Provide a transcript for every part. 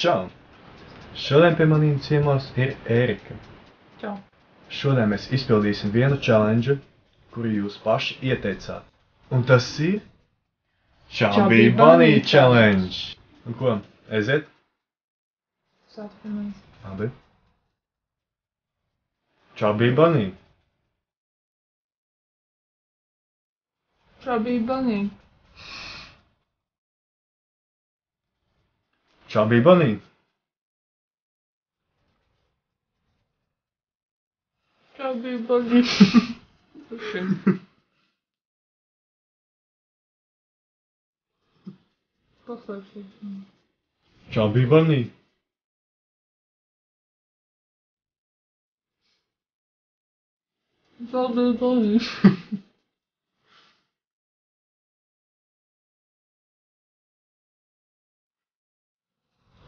Čau! Šodien pie maniem ciemos ir Ērika. Čau. Šodien mēs izpildīsim vienu challenge, kuru jūs paši ieteicāt. Un tas ir Chubby Bunny Challenge. Un ko, aiziet? Sāc pie manis. Labi. Chubby Bunny. Chubby Bunny. Chubby Bunny. Chubby Bunny. Paslēpsies. Chubby Bunny. Chubby Bunny.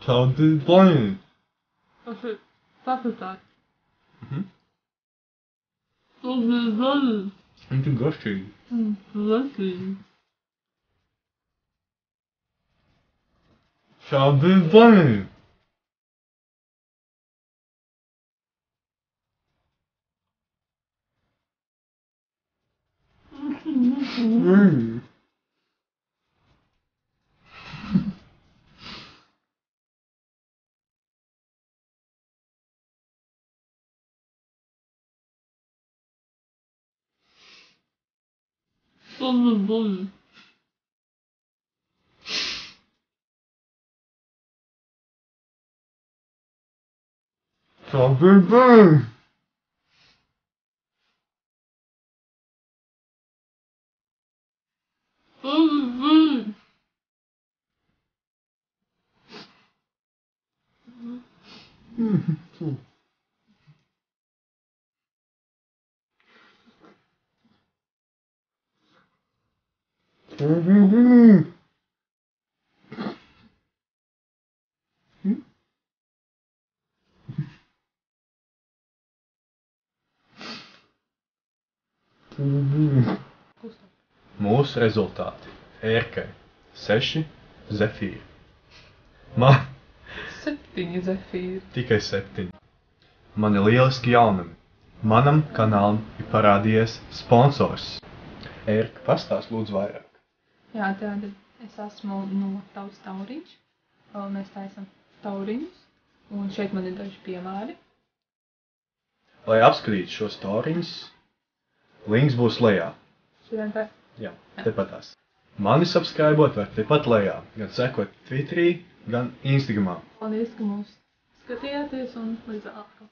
Chubby Bunny. Tas ir paprastāks. Mhm. Chubby Bunny. Un tu garšīgi. Lecīgi. Chubby Bunny. Chubby Bunny. Chubby Bunny. Chubby Bunny. Chubby Bunny. Mūsu rezultāti. Ērkai 6 zefīri. Man 7 zefīri. tikai 7. Man ir lieliski jaunumi. Manam kanālam ir parādījies sponsors. Ērka, pastāst lūdzu vairāk. Jā, tātad es esmu no Tautas Tauriņš. Mēs taisam tauriņus. Un šeit man ir daži piemēri. Lai apskatītu šos tauriņus, links būs lejā. Šodien tā. Jā, tepatās. Mani subscribot var tepat lejā, gan sekot Twitterī, gan Instagramā. Paldies, ka mūs skatījāties un līdz atkal.